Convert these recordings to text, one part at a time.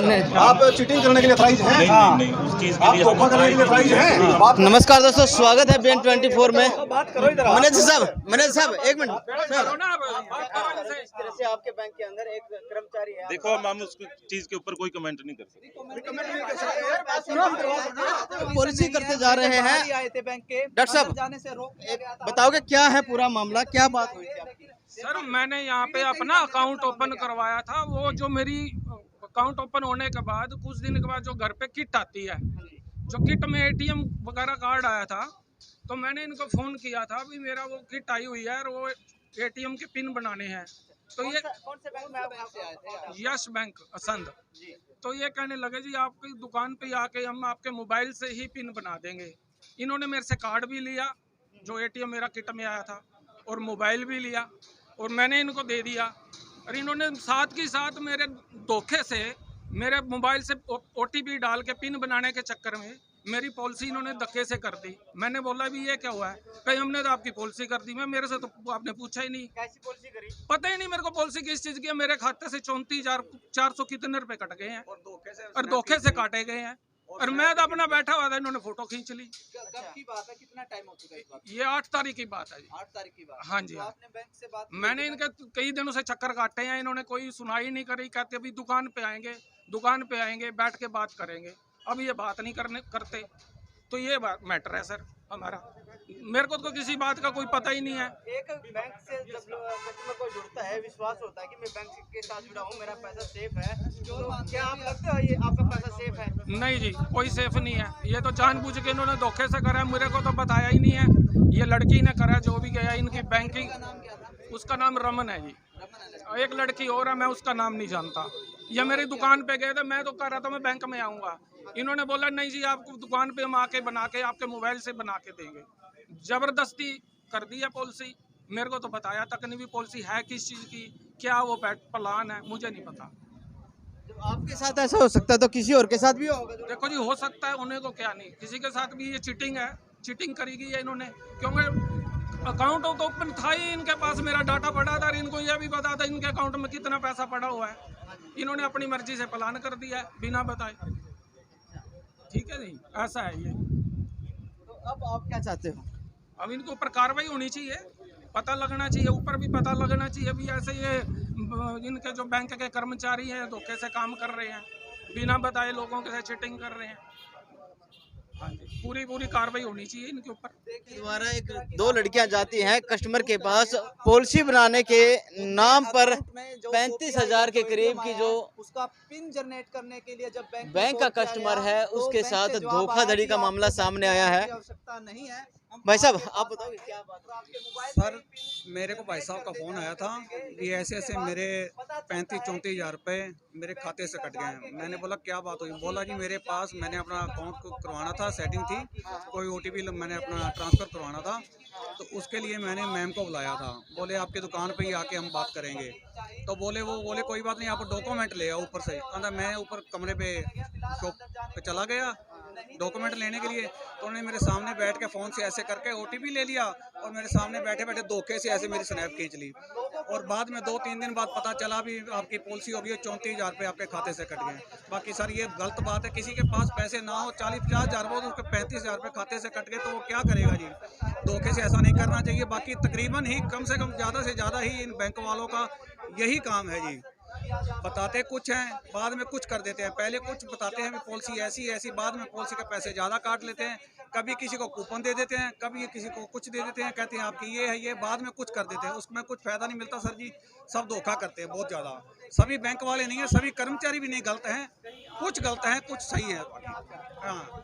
आप चीटिंग करने के लिए अथराइज हैं? नहीं, उस चीज के लिए धोखा करने के लिए अथराइज हैं? नमस्कार दोस्तों, स्वागत है BN24 में। मैनेजर साहब एक मिनट सर, इस तरह से आपके बैंक के अंदर एक कर्मचारी है। देखो, हम उस चीज के ऊपर कोई कमेंट नहीं कर सकते। पॉलिसी करते जा रहे हैं आए थे बैंक के डॉक्टर साहब, जाने से रोक बताओगे क्या है पूरा मामला, क्या बात हुई थी आपकी? सर, मैंने यहाँ पे अपना अकाउंट ओपन करवाया था। वो जो मेरी अकाउंट ओपन होने के बाद कुछ दिन के बाद जो घर पे किट आती है, जो किट में ATM वगैरह कार्ड आया था, तो मैंने इनको फ़ोन किया था भी मेरा वो किट आई हुई है और वो ATM के पिन बनाने हैं। तो ये कौन से बैंक में आप से आए थे? Yes bank Assandh. तो ये कहने लगे जी आपकी दुकान पे आके हम आपके मोबाइल से ही पिन बना देंगे। इन्होंने मेरे से कार्ड भी लिया जो ATM मेरा किट में आया था, और मोबाइल भी लिया और मैंने इनको दे दिया। और इन्होंने साथ के साथ मेरे धोखे से मेरे मोबाइल से OTP डाल के पिन बनाने के चक्कर में मेरी पॉलिसी इन्होंने धक्के से कर दी। मैंने बोला भी ये क्या हुआ है? कहीं हमने तो आपकी पॉलिसी कर दी। मैं मेरे से तो आपने पूछा ही नहीं। कैसी पॉलिसी करी? पता ही नहीं मेरे को पॉलिसी किस चीज़ की है। मेरे खाते से 34,400 कितने रुपए कट गए हैं और धोखे से काटे गए हैं। और मैं तो अपना बैठा हुआ था, इन्होंने फोटो खींच ली। कब की बात है? कितना टाइम हो चुका है इस बात? ये 8 तारीख की बात है जी। 8 तारीख की बात। हाँ जी, तो हाँ। आपने बैंक से बात मैंने इनके कई दिनों से चक्कर काटे हैं, इन्होंने कोई सुनाई नहीं करी। कहते अभी दुकान पे आएंगे बैठ के बात करेंगे। अब ये बात नहीं करते। तो ये मैटर है सर हमारा। मेरे को तो किसी बात का कोई पता ही नहीं है। एक बैंक से जब कस्टमर को जुड़ता है, विश्वास होता है कि मैं बैंक के साथ जुड़ा हूँ, मेरा पैसा सेफ है, तो क्या आप लगता है ये आपका पैसा सेफ है? नहीं जी, कोई सेफ नहीं है। ये तो जानबूझ के इन्होंने धोखे से करा है, मेरे को तो बताया ही नहीं है। ये लड़की ने करा जो भी गया इनकी बैंकिंग। उसका नाम रमन है जी। एक लड़की और है, मैं उसका नाम नहीं जानता। ये मेरी दुकान पे गए थे, मैं तो कह रहा था मैं बैंक में आऊँगा। इन्होंने बोला नहीं जी, आपको दुकान पे हम आके बना के आपके मोबाइल से बना के देंगे। जबरदस्ती कर दी है पॉलिसी। मेरे को तो बताया तक नहीं भी पॉलिसी है किस चीज़ की, क्या वो प्लान है, मुझे नहीं पता। जब आपके साथ ऐसा हो सकता है तो किसी और के साथ भी होगा। देखो जी, हो सकता है, उन्हें को क्या नहीं, किसी के साथ भी ये चीटिंग है। चीटिंग करेगी है इन्होंने, क्योंकि अकाउंट तो ओपन था ही इनके पास, मेरा डाटा पड़ा था। इनको यह भी पता था इनके अकाउंट में कितना पैसा पड़ा हुआ है। इन्होंने अपनी मर्जी से प्लान कर दिया है बिना बताए। ठीक है जी, ऐसा है ये। तो अब आप क्या चाहते हो? अब इनके ऊपर कार्रवाई होनी चाहिए, पता लगना चाहिए, ऊपर भी पता लगना चाहिए भी ऐसे ये इनके जो बैंक के कर्मचारी हैं धोखे से काम कर रहे हैं, बिना बताए लोगों के साथ चीटिंग कर रहे हैं। हाँ जी, पूरी कार्रवाई होनी चाहिए इनके ऊपर। द्वारा एक 2 लड़कियां जाती हैं कस्टमर के पास पॉलिसी बनाने के नाम पर 35,000 के करीब की, जो उसका पिन जनरेट करने के लिए जब बैंक का कस्टमर है उसके साथ धोखाधड़ी का मामला सामने आया है। आवश्यकता नहीं है। भाई साहब, आप बताओगे क्या बात है? सर, मेरे को भाई साहब का फ़ोन आया था कि ऐसे ऐसे मेरे 35-34 हज़ार रुपये मेरे खाते से कट गए हैं। मैंने बोला क्या बात हुई? बोला जी मेरे पास मैंने अपना अकाउंट को करवाना था, सेटिंग थी, कोई OTP मैंने अपना ट्रांसफ़र करवाना था, तो उसके लिए मैंने मैम को बुलाया था। बोले आपकी दुकान पे ही आके हम बात करेंगे। तो बोले कोई बात नहीं, आप डॉक्यूमेंट ले आओ ऊपर से। कहता मैं ऊपर कमरे पे शॉप पे चला गया डॉक्यूमेंट लेने के लिए, तो उन्होंने मेरे सामने बैठ के फ़ोन से ऐसे करके OTP ले लिया और मेरे सामने बैठे बैठे धोखे से ऐसे मेरी स्नैप खींच ली। और बाद में 2-3 दिन बाद पता चला भी आपकी पॉलिसी होगी 34,000 रुपये आपके खाते से कट गए। बाकी सर ये गलत बात है, किसी के पास पैसे ना हो 40-50 हज़ार हो तो उसके 35,000 रुपये खाते से कट गए तो वो क्या करेगा जी? धोखे से ऐसा नहीं करना चाहिए। बाकी तकरीबन ही कम से कम ज़्यादा से ज़्यादा ही इन बैंक वालों का यही काम है जी। बताते कुछ हैं, बाद में कुछ कर देते हैं। पहले कुछ बताते हैं पॉलिसी ऐसी, बाद में पॉलिसी के पैसे ज़्यादा काट लेते हैं। कभी किसी को कूपन दे देते हैं, कभी किसी को कुछ दे देते हैं, कहते हैं आपकी ये है, ये बाद में कुछ कर देते हैं। उसमें कुछ फ़ायदा नहीं मिलता सर जी। सब धोखा करते हैं बहुत ज़्यादा। सभी बैंक वाले नहीं हैं, सभी कर्मचारी भी नहीं गलत हैं, कुछ गलत हैं, कुछ सही है। हाँ,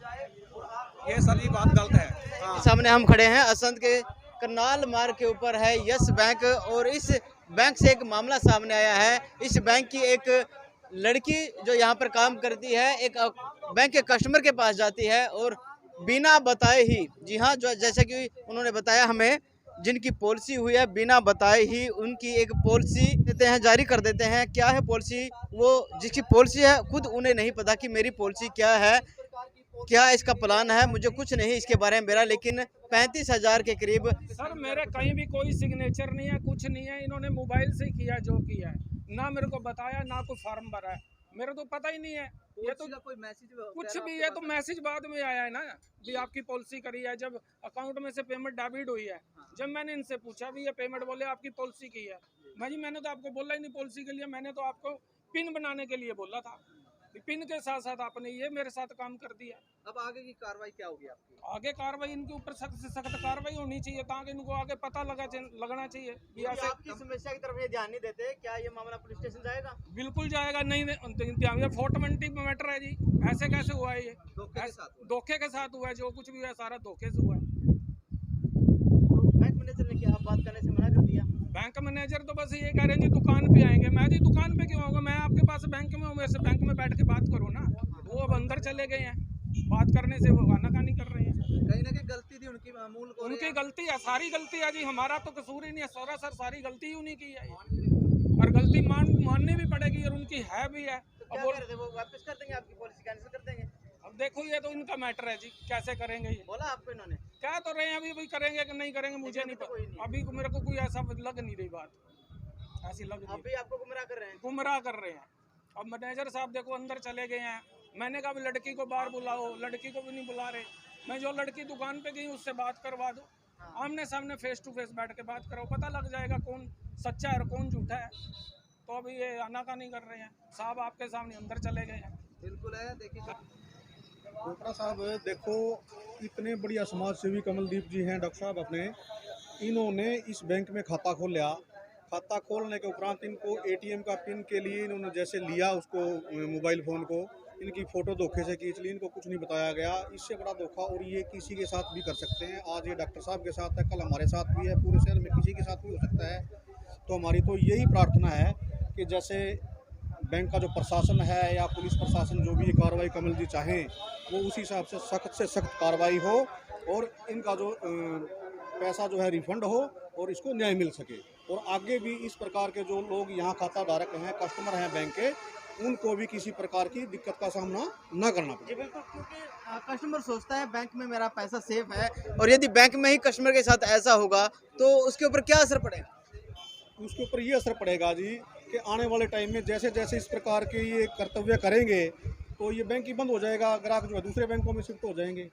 ये सर ये बात गलत है। हाँ। सामने हम खड़े हैं असंध के करनाल मार्ग के ऊपर है यस बैंक, और इस बैंक से एक मामला सामने आया है। इस बैंक की एक लड़की जो यहाँ पर काम करती है, एक बैंक के कस्टमर के पास जाती है और बिना बताए ही, जी हाँ, जो जैसे कि उन्होंने बताया हमें, जिनकी पॉलिसी हुई है बिना बताए ही उनकी एक पॉलिसी देते हैं, जारी कर देते हैं। क्या है पॉलिसी? वो जिसकी पॉलिसी है खुद उन्हें नहीं पता कि मेरी पॉलिसी क्या है, क्या इसका प्लान है, मुझे कुछ नहीं इसके बारे में मेरा, लेकिन 35,000 के करीब। सर मेरे कहीं भी कोई सिग्नेचर नहीं है, कुछ नहीं है। इन्होंने मोबाइल से किया जो किया है, ना मेरे को बताया, ना कोई फॉर्म भरा है। मेरे तो पता ही नहीं है। ये तो कोई मैसेज कुछ भी है तो मैसेज बाद में आया है ना भी आपकी पॉलिसी करी है, जब अकाउंट में से पेमेंट डेबिट हुई है। जब मैंने इनसे पूछा भी ये पेमेंट, बोले आपकी पॉलिसी की है। मैंने तो आपको बोला ही नहीं पॉलिसी के लिए, मैंने तो आपको पिन बनाने के लिए बोला था। पिन के साथ साथ आपने ये मेरे साथ काम कर दिया। अब आगे की कार्रवाई क्या होगी आपकी? आगे कार्रवाई इनके ऊपर सख्त से सख्त कार्रवाई होनी चाहिए ताकि इनको आगे पता लगना चाहिए कि ऐसे आपकी समस्या की तरफ ये ध्यान नहीं देते, क्या ये मामला पुलिस स्टेशन जाएगा? बिल्कुल जाएगा। नहीं ये 420 मैटर है जी, ऐसे कैसे हुआ है? ये धोखे के साथ हुआ है, जो कुछ भी हुआ सारा धोखे से हुआ है। तो बैंक मैनेजर ने क्या बात करने से मना कर दिया? बैंक मैनेजर तो बस ये कह रहे हैं जी दुकान पे आएंगे। मैं जी दुकान पे क्यों आऊँगा, मैं आपके पास बैंक में हूँ, वैसे बैंक में बैठ के बात करो ना। वो अब अंदर चले गए हैं, बात करने से वो आनाकानी कर रहे हैं। कहीं ना कहीं गलती थी उनकी, मामूल को उनकी गलती है, सारी गलती है जी, हमारा तो कसूर ही नहीं है। सर सारी गलती ही उन्हीं की है और गलती माननी भी पड़ेगी और उनकी है भी है। तो क्या कर रहे थे वो? वापस कर देंगे, आपकी पॉलिसी कैंसिल कर देंगे? अब देखो ये तो इनका मैटर है जी, कैसे करेंगे ये। बोला आपको इन्होंने? क्या तो रहे हैं अभी करेंगे कि नहीं करेंगे मुझे नहीं पता। अभी मेरे को कोई ऐसा लग नहीं रही बात, ऐसी लग नहीं। अभी आपको गुमराह कर रहे हैं? गुमराह कर रहे हैं। अब मैनेजर साहब देखो अंदर चले गए हैं। मैंने कहा लड़की को बाहर बुलाओ, लड़की को भी नहीं बुला रहे। मैं जो लड़की दुकान पे गई उससे बात करवा दो, आमने सामने फेस टू फेस बैठ के बात करो, पता लग जाएगा कौन सच्चा है और कौन झूठा है। तो अभी ये आनाकानी कर रहे हैं। साहब आपके सामने अंदर चले गए हैं। बिल्कुल है, देखिए डॉक्टर साहब देखो, इतने बढ़िया समाज सेवी कमलदीप जी हैं डॉक्टर साहब अपने, इन्होंने इस बैंक में खाता खोल लिया। खाता खोलने के उपरांत इनको एटीएम का पिन के लिए इन्होंने जैसे लिया उसको मोबाइल फ़ोन को, इनकी फ़ोटो धोखे से खींच ली, इनको कुछ नहीं बताया गया। इससे बड़ा धोखा और ये किसी के साथ भी कर सकते हैं। आज ये डॉक्टर साहब के साथ है, कल हमारे साथ भी है, पूरे शहर में किसी के साथ भी हो सकता है। तो हमारी तो यही प्रार्थना है कि जैसे बैंक का जो प्रशासन है या पुलिस प्रशासन जो भी ये कार्रवाई कमल जी चाहें, वो उसी हिसाब से सख्त कार्रवाई हो और इनका जो पैसा जो है रिफंड हो और इसको न्याय मिल सके। और आगे भी इस प्रकार के जो लोग यहाँ खाता धारक हैं, कस्टमर हैं बैंक के, उनको भी किसी प्रकार की दिक्कत का सामना न करना पड़े। जी बिल्कुल, क्योंकि कस्टमर सोचता है बैंक में मेरा पैसा सेफ है, और यदि बैंक में ही कस्टमर के साथ ऐसा होगा तो उसके ऊपर क्या असर पड़ेगा? उसके ऊपर ये असर पड़ेगा जी कि आने वाले टाइम में जैसे जैसे इस प्रकार के ये कर्तव्य करेंगे तो ये बैंक ही बंद हो जाएगा, ग्राहक जो है दूसरे बैंकों में शिफ्ट हो जाएंगे।